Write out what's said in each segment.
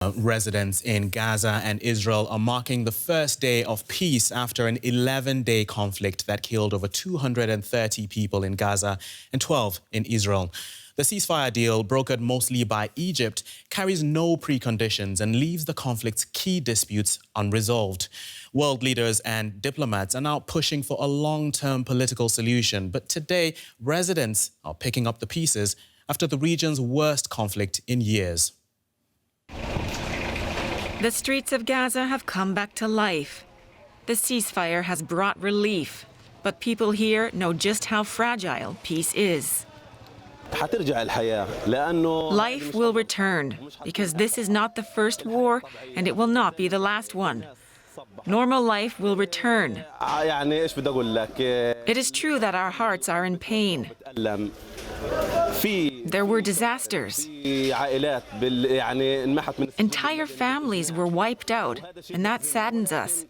Residents in Gaza and Israel are marking the first day of peace after an 11-day conflict that killed over 230 people in Gaza and 12 in Israel. The ceasefire deal, brokered mostly by Egypt, carries no preconditions and leaves the conflict's key disputes unresolved. World leaders and diplomats are now pushing for a long-term political solution, but today residents are picking up the pieces after the region's worst conflict in years. The streets of Gaza have come back to life. The ceasefire has brought relief, but people here know just how fragile peace is. Life will return, because this is not the first war and it will not be the last one. Normal life will return. It is true that our hearts are in pain. There were disasters. Entire families were wiped out, and that saddens us.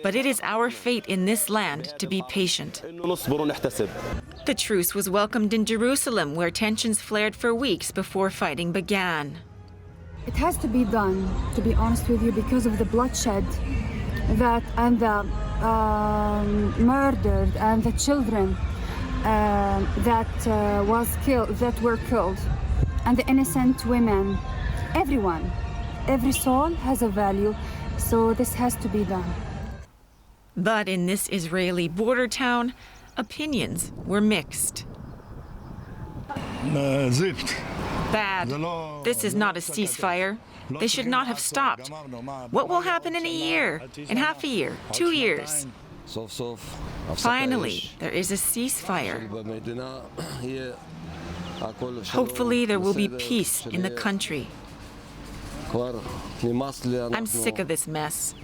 But it is our fate in this land to be patient. The truce was welcomed in Jerusalem, where tensions flared for weeks before fighting began. It has to be done, to be honest with you, because of the bloodshed and the murdered and the children that were killed, and the innocent women. Everyone, every soul has a value, so this has to be done. But in this Israeli border town, opinions were mixed. Bad. This is not a ceasefire. They should not have stopped. What will happen in a year, in half a year, 2 years? Finally, there is a ceasefire. Hopefully, there will be peace in the country. I'm sick of this mess.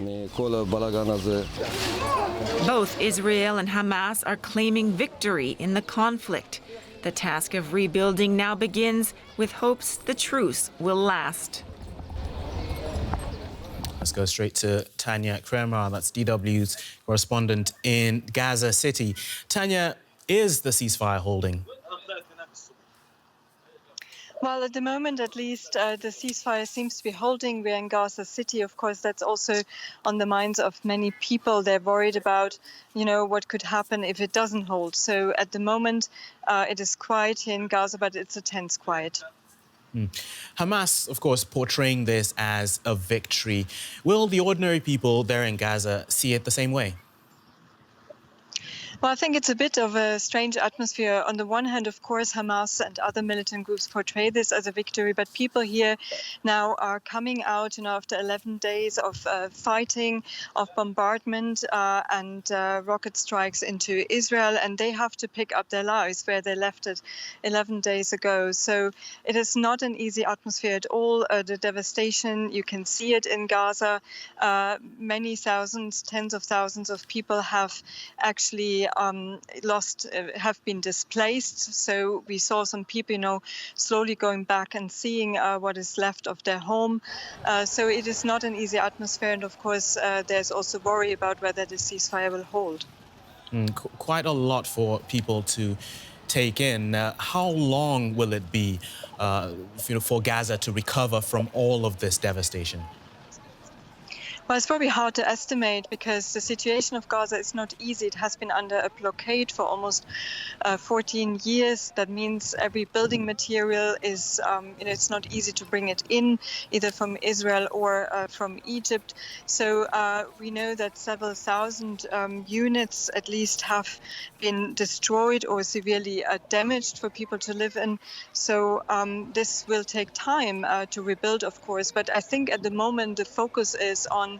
Both Israel and Hamas are claiming victory in the conflict. The task of rebuilding now begins with hopes the truce will last. Let's go straight to Tanya Kremer, that's DW's correspondent in Gaza City. Tanya, is the ceasefire holding? Well, at the moment, at least, the ceasefire seems to be holding. We're in Gaza City. Of course, that's also on the minds of many people. They're worried about, what could happen if it doesn't hold. So at the moment, it is quiet here in Gaza, but it's a tense quiet. Hamas, of course, portraying this as a victory. Will the ordinary people there in Gaza see it the same way? Well, I think it's a bit of a strange atmosphere. On the one hand, of course, Hamas and other militant groups portray this as a victory, but people here now are coming out, after 11 days of fighting, of bombardment and rocket strikes into Israel, and they have to pick up their lives where they left it 11 days ago. So it is not an easy atmosphere at all. The devastation, you can see it in Gaza. Many thousands, tens of thousands of people have actually have been displaced. So we saw some people, slowly going back and seeing what is left of their home. So it is not an easy atmosphere. And of course, there's also worry about whether the ceasefire will hold. Quite a lot for people to take in. How long will it be for Gaza to recover from all of this devastation? Well, it's probably hard to estimate because the situation of Gaza is not easy. It has been under a blockade for almost 14 years. That means every building material is, it's not easy to bring it in, either from Israel or from Egypt. So we know that several thousand units at least have been destroyed or severely damaged for people to live in. So this will take time to rebuild, of course. But I think at the moment the focus is on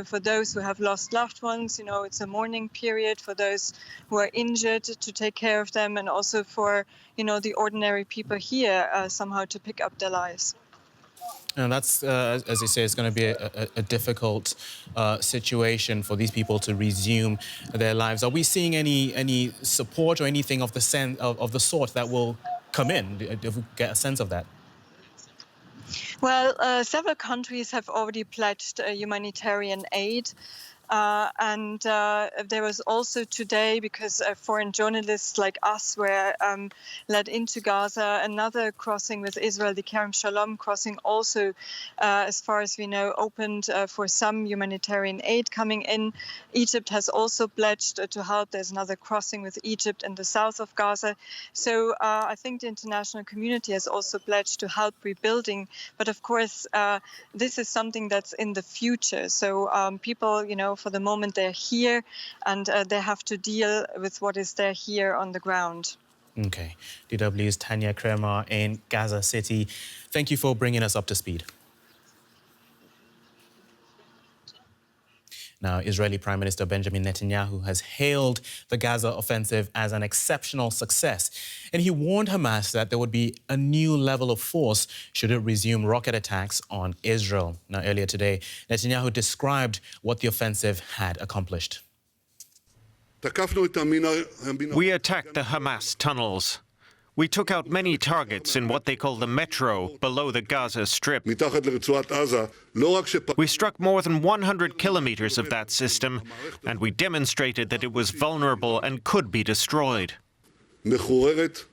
for those who have lost loved ones, it's a mourning period for those who are injured, to take care of them, and also for, the ordinary people here somehow to pick up their lives. And that's, as you say, it's going to be a difficult situation for these people to resume their lives. Are we seeing any support or anything of the sort that will come in? Do we get a sense of that? Well, several countries have already pledged humanitarian aid. And there was also today, because foreign journalists like us were led into Gaza, another crossing with Israel, the Kerem Shalom crossing, also, as far as we know, opened for some humanitarian aid coming in. Egypt has also pledged to help. There's another crossing with Egypt in the south of Gaza. So I think the international community has also pledged to help rebuilding. But of course, this is something that's in the future. So people, for the moment, they're here and they have to deal with what is there here on the ground. Okay. DW's Tanya Kremer in Gaza City. Thank you for bringing us up to speed. Now, Israeli Prime Minister Benjamin Netanyahu has hailed the Gaza offensive as an exceptional success, and he warned Hamas that there would be a new level of force should it resume rocket attacks on Israel. Now, earlier today, Netanyahu described what the offensive had accomplished. We attacked the Hamas tunnels. We took out many targets in what they call the metro below the Gaza Strip. We struck more than 100 kilometers of that system, and we demonstrated that it was vulnerable and could be destroyed.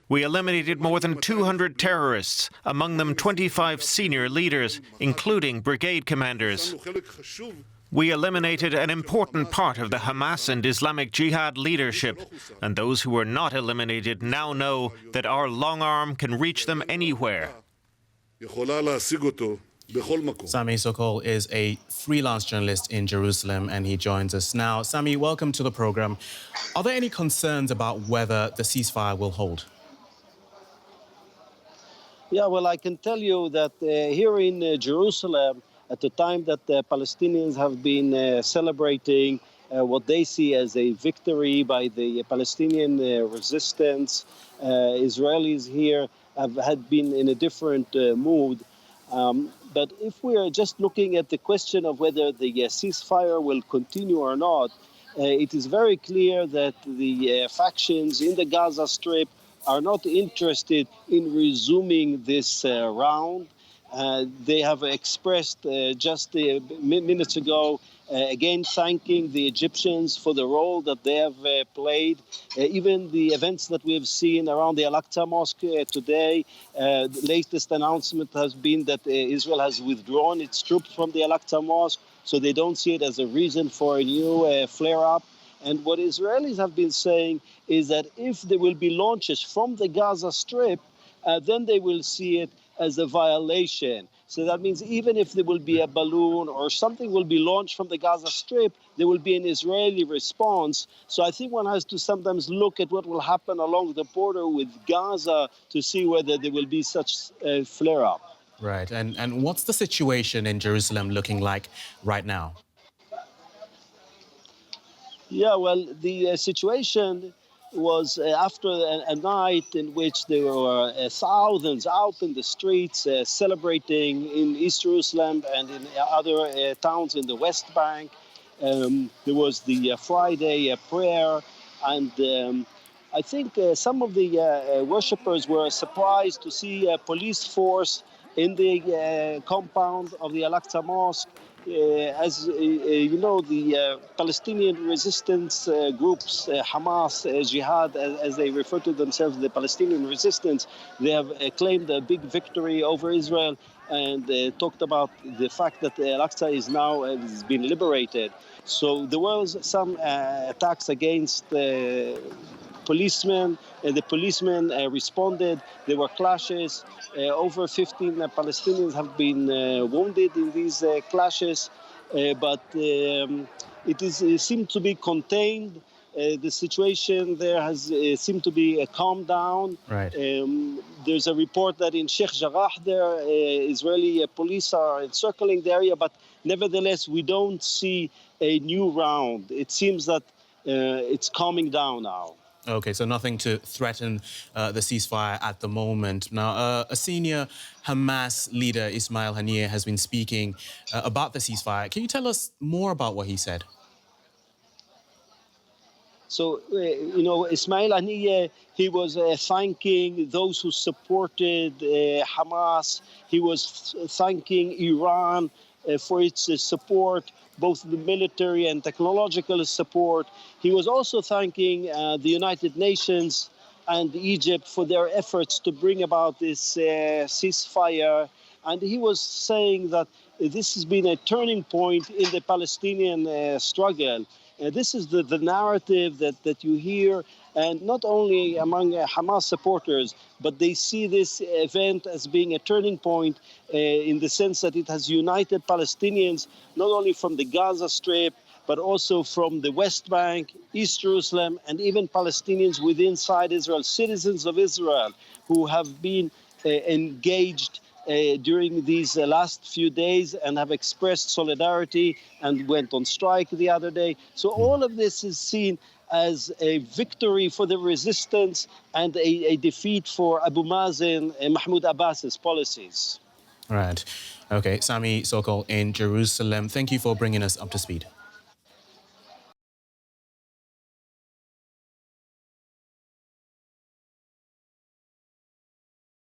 We eliminated more than 200 terrorists, among them 25 senior leaders, including brigade commanders. We eliminated an important part of the Hamas and Islamic Jihad leadership, and those who were not eliminated now know that our long arm can reach them anywhere. Sami Sokol is a freelance journalist in Jerusalem, and he joins us now. Sami, welcome to the program. Are there any concerns about whether the ceasefire will hold? Yeah, well, I can tell you that here in Jerusalem, at the time that the Palestinians have been celebrating what they see as a victory by the Palestinian resistance, Israelis here had been in a different mood. But if we are just looking at the question of whether the ceasefire will continue or not, it is very clear that the factions in the Gaza Strip are not interested in resuming this round. They have expressed just minutes ago, again thanking the Egyptians for the role that they have played. Even the events that we have seen around the Al-Aqsa Mosque today, the latest announcement has been that Israel has withdrawn its troops from the Al-Aqsa Mosque, so they don't see it as a reason for a new flare-up. And what Israelis have been saying is that if there will be launches from the Gaza Strip, then they will see it as a violation. So that means even if there will be a balloon or something will be launched from the Gaza Strip, there will be an Israeli response. So I think one has to sometimes look at what will happen along the border with Gaza to see whether there will be such a flare-up. Right. And what's the situation in Jerusalem looking like right now? Yeah, well, the situation was after a night in which there were thousands out in the streets celebrating in East Jerusalem and in other towns in the West Bank. There was the Friday prayer, and I think some of the worshippers were surprised to see a police force in the compound of the Al-Aqsa Mosque. As you know, the Palestinian resistance groups, Hamas, Jihad, as they refer to themselves, the Palestinian resistance, they have claimed a big victory over Israel and talked about the fact that Al-Aqsa is now has been liberated. So there was some attacks against policemen. The policemen responded. There were clashes. Over 15 Palestinians have been wounded in these clashes, but it seemed to be contained. The situation there has seemed to be calmed down. Right. There's a report that in Sheikh Jarrah there, Israeli police are encircling the area, but nevertheless, we don't see a new round. It seems that it's calming down now. Okay, so nothing to threaten the ceasefire at the moment. Now, a senior Hamas leader, Ismail Haniyeh, has been speaking about the ceasefire. Can you tell us more about what he said? So, Ismail Haniyeh, he was thanking those who supported Hamas. He was thanking Iran for its support, both the military and technological support. He was also thanking the United Nations and Egypt for their efforts to bring about this ceasefire. And he was saying that this has been a turning point in the Palestinian struggle. This is the narrative that you hear, and not only among Hamas supporters, but they see this event as being a turning point in the sense that it has united Palestinians, not only from the Gaza Strip, but also from the West Bank, East Jerusalem, and even Palestinians within Israel, citizens of Israel who have been engaged during these last few days and have expressed solidarity and went on strike the other day. So all of this is seen as a victory for the resistance and a defeat for Abu Mazen and Mahmoud Abbas's policies. Right. Okay, Sami Sokol in Jerusalem, thank you for bringing us up to speed.